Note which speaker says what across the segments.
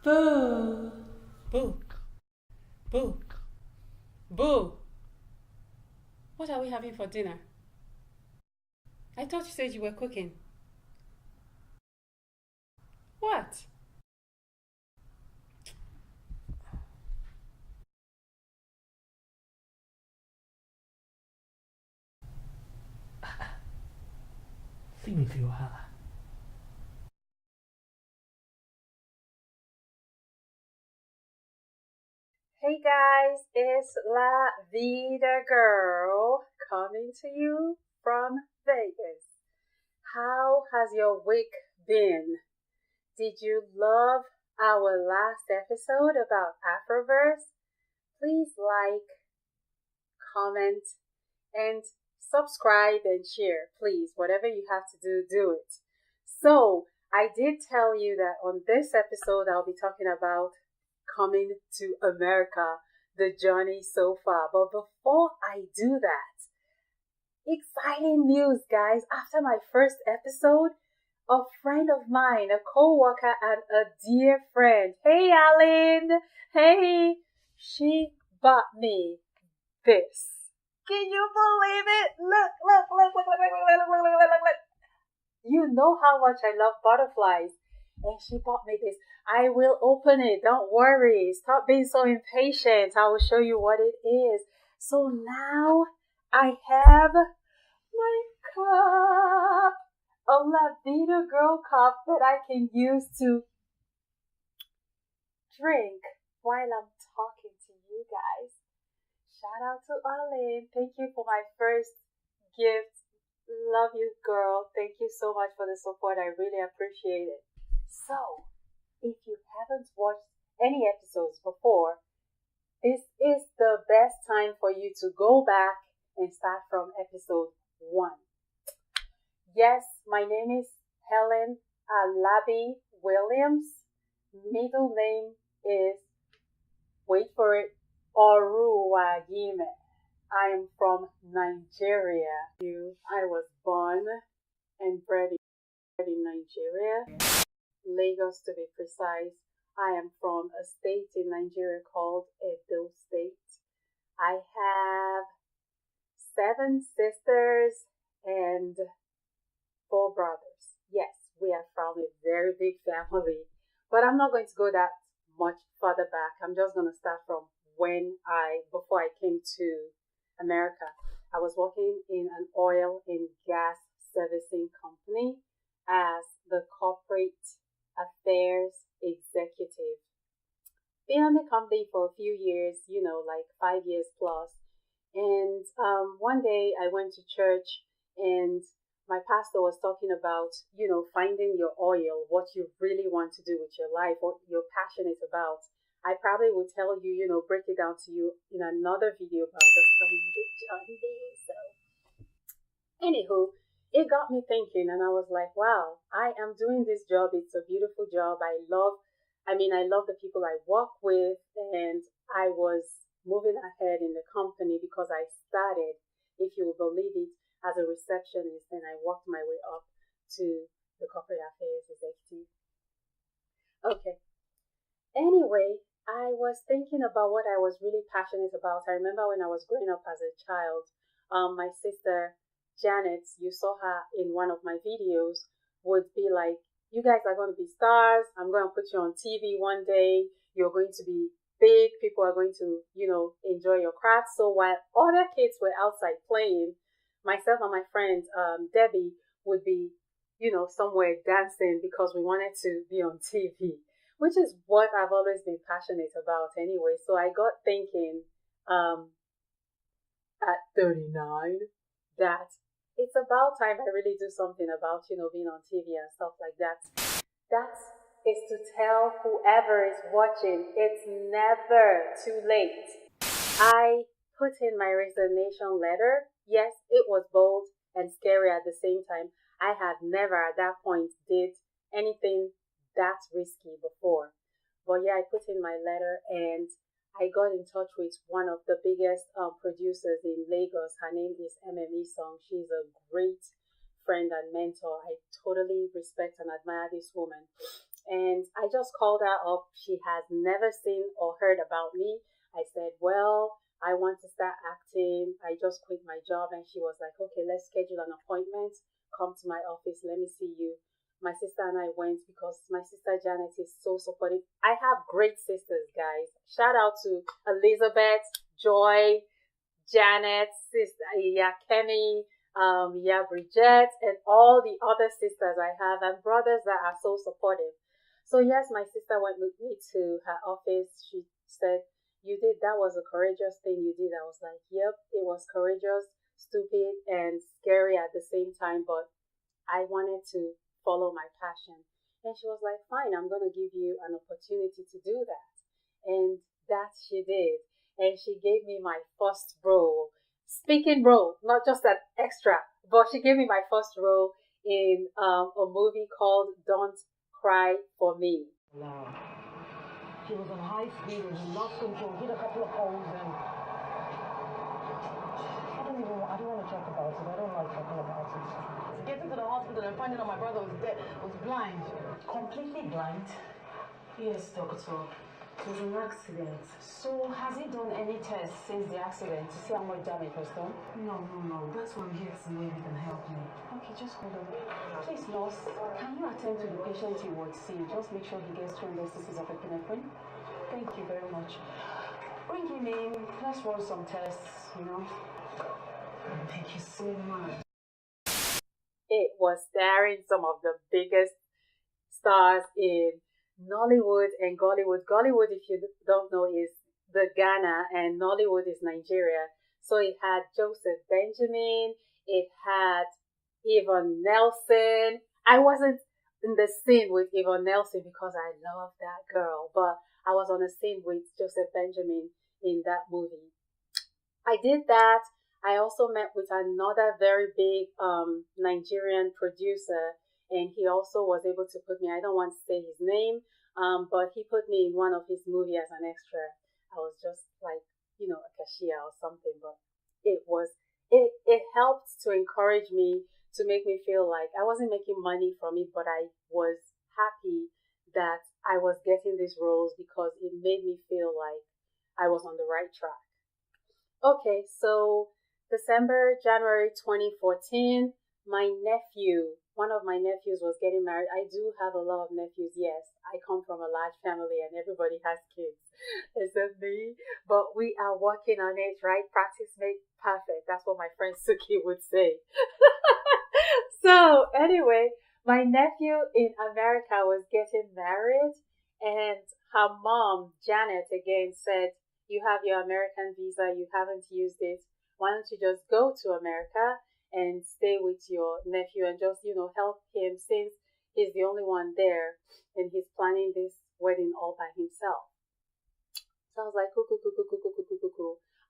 Speaker 1: Boo. Boo. Boo. Boo. What are we having for dinner? I thought you said you were cooking. What?
Speaker 2: See me through her.
Speaker 3: Hey guys, it's LaVida girl coming to you from Vegas. How has your week been? Did you love our last episode about Afroverse? Please like, comment, and subscribe and share. Please, whatever you have to do, do it. So, I did tell you that on this episode, I'll be talking about coming to America, the journey so far. But before I do that, exciting news, guys. After my first episode, a friend of mine, a co-worker and a dear friend, hey Alan, hey, she bought me this. Can you believe it? Look. You know how much I love butterflies. And she bought me this. I will open it. Don't worry. Stop being so impatient. I will show you what it is. So now I have my cup. A LaVida girl cup that I can use to drink while I'm talking to you guys. Shout out to Arlene. Thank you for my first gift. Love you, girl. Thank you so much for the support. I really appreciate it. So, if you haven't watched any episodes before, this is the best time for you to go back and start from episode 1. Yes, my name is Helen Alabi Williams. Middle name is, wait for it, Oruwagime. I am from Nigeria. I was born and bred in Nigeria, Lagos to be precise. I am from a state in Nigeria called Edo State. I have 7 sisters and 4 brothers. Yes, we are from a very big family, but I'm not going to go that much further back. I'm just going to start from before I came to America. I was working in an oil and gas servicing company as the corporate affairs executive. Been on the company for a few years, like 5 years plus. And one day I went to church and my pastor was talking about, finding your oil, what you really want to do with your life, what you're passionate about. I probably would tell you, break it down to you in another video, but I'm just telling you the journey. So, anywho, it got me thinking, and I was like, wow, I am doing this job. It's a beautiful job. I love the people I work with, and I was moving ahead in the company because I started, if you will believe it, as a receptionist, and I worked my way up to the corporate affairs executive. Okay. Anyway, I was thinking about what I was really passionate about. I remember when I was growing up as a child, my sister Janet, you saw her in one of my videos, would be like, you guys are going to be stars. I'm going to put you on TV one day. You're going to be big. People are going to, enjoy your craft. So while other kids were outside playing, myself and my friend Debbie would be, somewhere dancing because we wanted to be on TV, which is what I've always been passionate about anyway. So I got thinking at 39 that it's about time I really do something about, being on TV and stuff like that. That is to tell whoever is watching, it's never too late. I put in my resignation letter. Yes, it was bold and scary at the same time. I had never at that point did anything that risky before. But yeah, I put in my letter and I got in touch with one of the biggest producers in Lagos. Her name is MME Song. She's a great friend and mentor. I totally respect and admire this woman. And I just called her up. She has never seen or heard about me. I said, well, I want to start acting. I just quit my job. And she was like, okay, let's schedule an appointment. Come to my office. Let me see you. My sister and I went because my sister Janet is so supportive. I have great sisters, guys. Shout out to Elizabeth, Joy, Janet, sister, yeah, Kenny, yeah, Bridget, and all the other sisters I have and brothers that are so supportive. So yes, my sister went with me to her office. She said, that was a courageous thing you did. I was like, yep, it was courageous, stupid, and scary at the same time, but I wanted to follow my passion. And she was like, fine, I'm going to give you an opportunity to do that. And that she did. And she gave me my first role, speaking role, not just an extra, but she gave me my first role in a movie called Don't Cry for Me.
Speaker 4: Wow. She was on high speed and he lost control, hit a couple of poles, and I don't want to talk about it. I don't like talking about it. Getting to the hospital and finding out my brother was dead, was blind. Completely blind? Yes, doctor. It was an accident. So, has he done any tests since the accident to see how much damage was done? No. That's why I'm here to see if you can help me. Okay, just hold on. Please, nurse, can you attend to the patient you would see? Just make sure he gets 2 doses of epinephrine. Thank you very much. Bring him in. Let's run some tests, you know. Thank you so much.
Speaker 3: It was starring some of the biggest stars in Nollywood and Gollywood. Gollywood, if you don't know, is the Ghana, and Nollywood is Nigeria. So it had Joseph Benjamin, it had Yvonne Nelson. I wasn't in the scene with Yvonne Nelson because I love that girl, but I was on a scene with Joseph Benjamin in that movie. I did that. I also met with another very big Nigerian producer, and he also was able to put me, I don't want to say his name, but he put me in one of his movies as an extra. I was just like, a cashier or something, but it helped to encourage me, to make me feel like I wasn't making money from it, but I was happy that I was getting these roles because it made me feel like I was on the right track. Okay, so January 2014, one of my nephews was getting married. I do have a lot of nephews, yes. I come from a large family and everybody has kids, except me. But we are working on it, right? Practice makes perfect. That's what my friend Suki would say. So anyway, my nephew in America was getting married, and her mom, Janet, again said, you have your American visa, you haven't used it. Why don't you just go to America and stay with your nephew and just, help him, since he's the only one there and he's planning this wedding all by himself. So I was like, cool.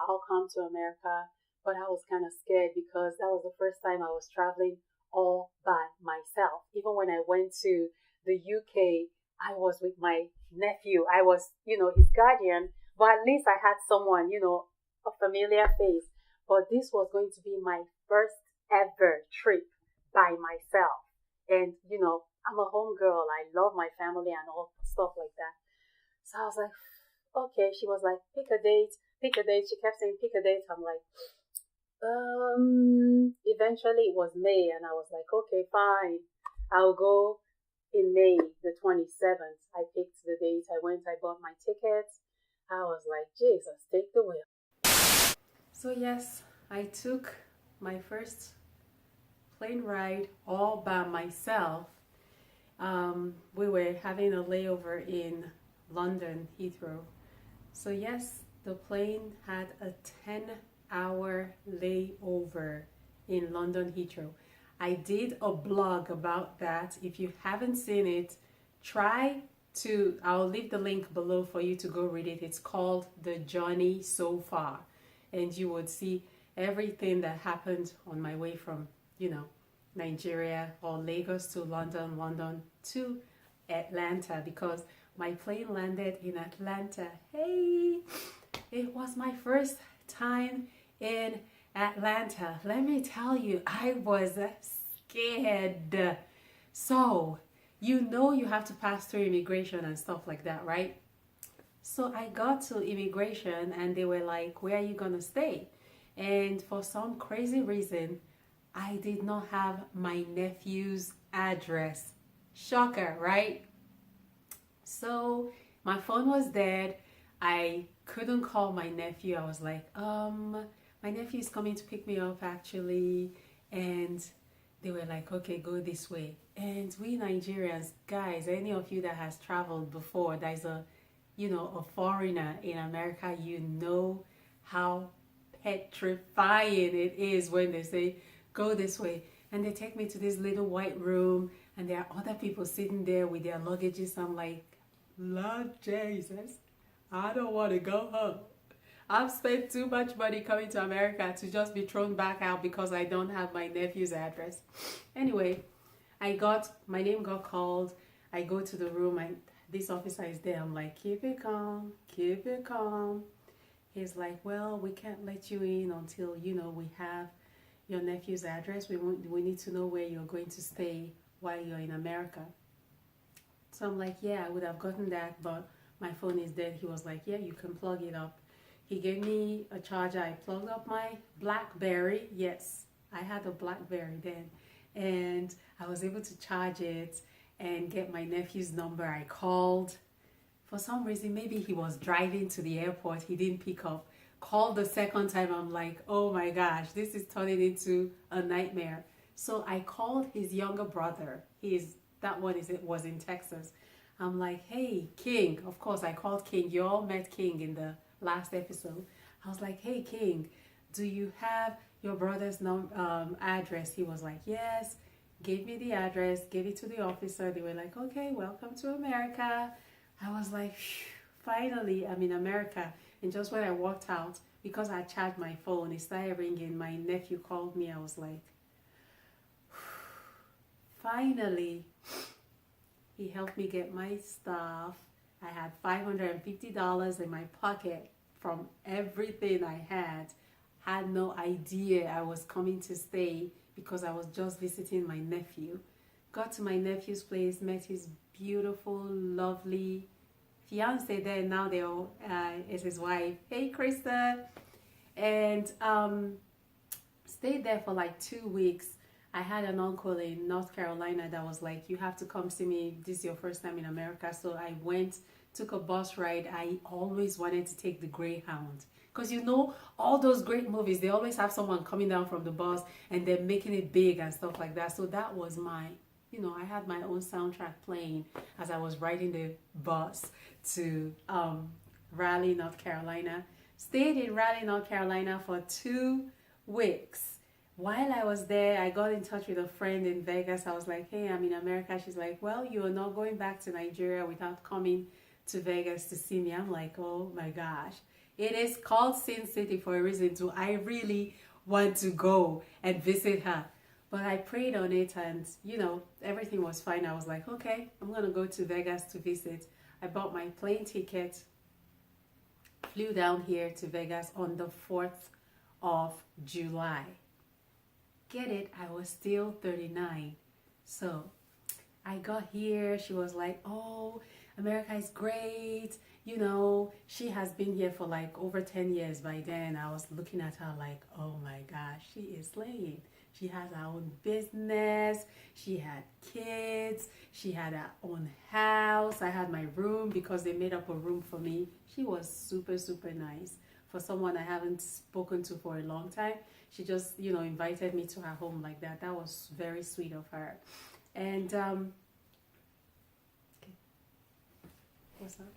Speaker 3: I'll come to America. But I was kind of scared because that was the first time I was traveling all by myself. Even when I went to the UK, I was with my nephew. I was, his guardian, but at least I had someone, a familiar face. But this was going to be my first ever trip by myself. And, I'm a home girl. I love my family and all stuff like that. So I was like, okay. She was like, pick a date. She kept saying, pick a date. I'm like, eventually it was May. And I was like, okay, fine. I'll go in May the 27th. I picked the date. I went, I bought my tickets. I was like, Jesus, take the wheel.
Speaker 1: So yes, I took my first plane ride all by myself. We were having a layover in London, Heathrow. So yes, the plane had a 10-hour layover in London, Heathrow. I did a blog about that. If you haven't seen it, I'll leave the link below for you to go read it. It's called The Journey So Far. And you would see everything that happened on my way from, Nigeria or Lagos to London, London to Atlanta, because my plane landed in Atlanta. Hey, it was my first time in Atlanta. Let me tell you, I was scared. So, you know you have to pass through immigration and stuff like that, right? So I got to immigration and they were like, where are you gonna stay? And for some crazy reason, I did not have my nephew's address. Shocker, right? So my phone was dead. I couldn't call my nephew. I was like, my nephew is coming to pick me up actually. And they were like, okay, go this way. And we Nigerians, guys, any of you that has traveled before, there's a foreigner in America, you know how petrifying it is when they say, go this way. And they take me to this little white room, and there are other people sitting there with their luggages. I'm like, Lord Jesus, I don't want to go home. I've spent too much money coming to America to just be thrown back out because I don't have my nephew's address. Anyway, my name got called. I go to the room and this officer is there. I'm like, keep it calm, keep it calm. He's like, well, we can't let you in until, we have your nephew's address. We need to know where you're going to stay while you're in America. So I'm like, yeah, I would have gotten that, but my phone is dead. He was like, yeah, you can plug it up. He gave me a charger. I plugged up my BlackBerry. Yes, I had a BlackBerry then. And I was able to charge it and get my nephew's number. I called. For some reason, maybe he was driving to the airport. He didn't pick up. Called the second time. I'm like, oh my gosh, this is turning into a nightmare. So I called his younger brother. Was in Texas. I'm like, hey, King. Of course, I called King. You all met King in the last episode. I was like, hey, King, do you have your brother's address? He was like, yes. Gave me the address, gave it to the officer. They were like, okay, welcome to America. I was like, finally, I'm in America. And just when I walked out, because I charged my phone, it started ringing. My nephew called me. I was like, finally, he helped me get my stuff. I had $550 in my pocket from everything I had. Had no idea I was coming to stay because I was just visiting my nephew. Got to my nephew's place, met his beautiful, lovely fiance there. Now is his wife. Hey, Krista. And stayed there for like 2 weeks. I had an uncle in North Carolina that was like, you have to come see me. This is your first time in America. So I went, took a bus ride. I always wanted to take the Greyhound. Because all those great movies, they always have someone coming down from the bus and they're making it big and stuff like that. So that was I had my own soundtrack playing as I was riding the bus to Raleigh, North Carolina. Stayed in Raleigh, North Carolina for 2 weeks. While I was there, I got in touch with a friend in Vegas. I was like, hey, I'm in America. She's like, well, you are not going back to Nigeria without coming to Vegas to see me. I'm like, oh my gosh. It is called Sin City for a reason too. I really want to go and visit her. But I prayed on it and, everything was fine. I was like, okay, I'm going to go to Vegas to visit. I bought my plane ticket, flew down here to Vegas on the 4th of July. Get it? I was still 39. So I got here. She was like, oh, America is great. She has been here for like over 10 years by then. I was looking at her like, oh my gosh, she is slaying. She has her own business. She had kids. She had her own house. I had my room because they made up a room for me. She was super, super nice. For someone I haven't spoken to for a long time, she just, invited me to her home like that. That was very sweet of her. And, okay. What's that?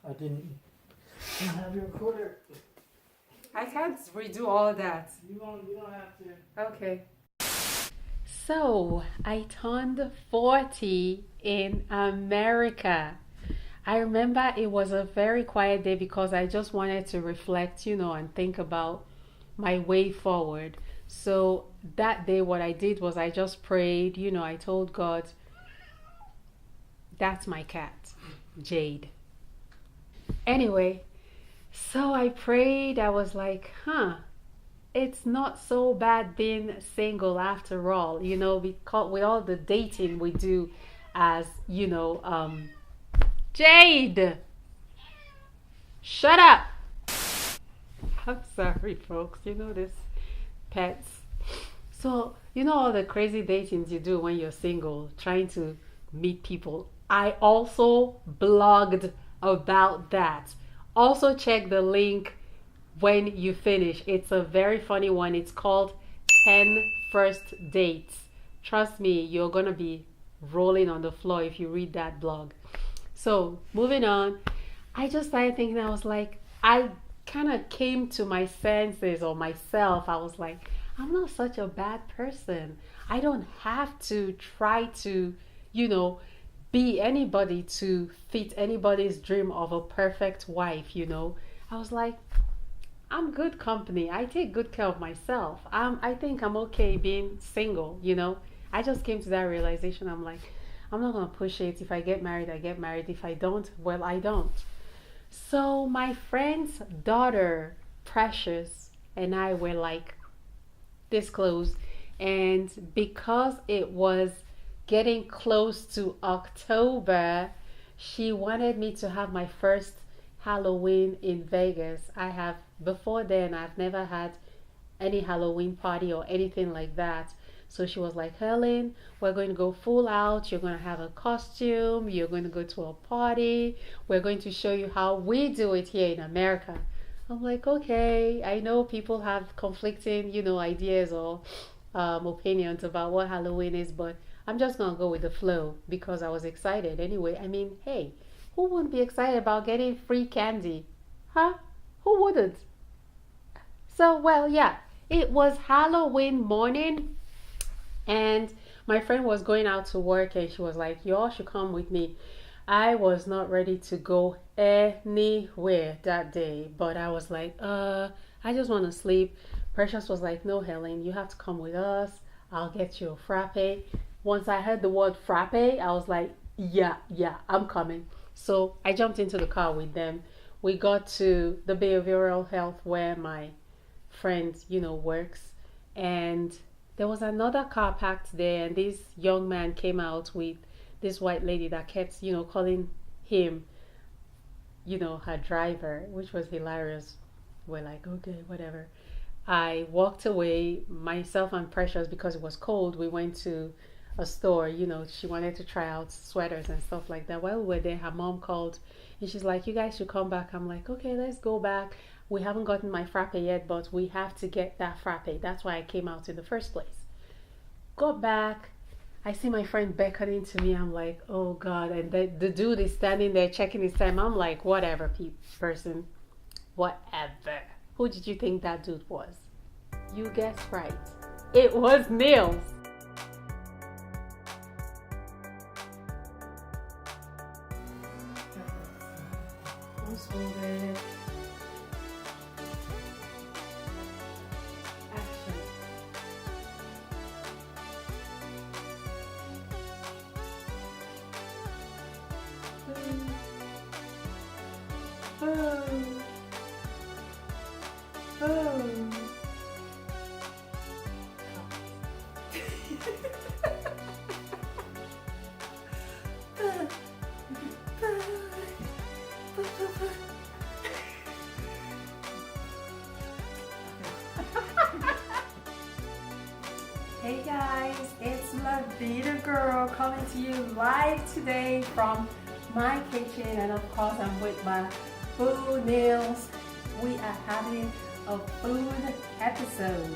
Speaker 2: I didn't have your recorder.
Speaker 1: I can't redo all that.
Speaker 2: You don't have to.
Speaker 1: Okay. So, I turned 40 in America. I remember it was a very quiet day because I just wanted to reflect, and think about my way forward. So that day, what I did was I just prayed, I told God, that's my cat, Jade. Anyway, so I prayed. I was like, it's not so bad being single after all, you know, because with all the dating we do as, Jade, shut up. I'm sorry, folks. You know this pets. So, you know all the crazy datings you do when you're single, trying to meet people. I also blogged about that. Also, check the link when you finish. It's a very funny one. It's called 10 First Dates. Trust me, you're going to be rolling on the floor if you read that blog. So, moving on, I just started thinking, I was like, I kind of came to my senses or myself. I was like, I'm not such a bad person. I don't have to try to, be anybody to fit anybody's dream of a perfect wife. I was like, I'm good company. I take good care of myself. I think I'm okay being single. I just came to that realization. I'm like, I'm not going to push it. If I get married, I get married. If I don't, well, I don't. So my friend's daughter, Precious, and I were like this close. And because it was getting close to October, she wanted me to have my first Halloween in Vegas. Before then, I've never had any Halloween party or anything like that. So she was like, Helen, we're going to go full out. You're going to have a costume. You're going to go to a party. We're going to show you how we do it here in America. I'm like, okay. I know people have conflicting, ideas or opinions about what Halloween is, but I'm just going to go with the flow because I was excited. Anyway, I mean, hey, who wouldn't be excited about getting free candy? Huh? Who wouldn't? So, well, yeah, it was Halloween morning. And my friend was going out to work and she was like, y'all should come with me. I was not ready to go anywhere that day, but I was like, I just want to sleep. Precious was like, no, Helen, you have to come with us. I'll get you a frappe. Once I heard the word frappe, I was like, yeah, I'm coming. So I jumped into the car with them. We got to the behavioral health where my friend, works. And there was another car parked there, and this young man came out with this white lady that kept, calling him, her driver, which was hilarious. We're like, okay, whatever. I walked away, myself and Precious, because it was cold. We went to a store, she wanted to try out sweaters and stuff like that. While we were there, her mom called and she's like, you guys should come back. I'm like, okay, let's go back. We haven't gotten my frappe yet, but we have to get that frappe. That's why I came out in the first place. Got back. I see my friend beckoning to me. I'm like, oh God. And the dude is standing there checking his time. I'm like, whatever, person. Whatever. Who did you think that dude was? You guessed right. It was Nils. I'm so good. Hey guys, it's LaVida girl coming to you live today from my kitchen, and of course I'm with my food Nils. We are having a food episode.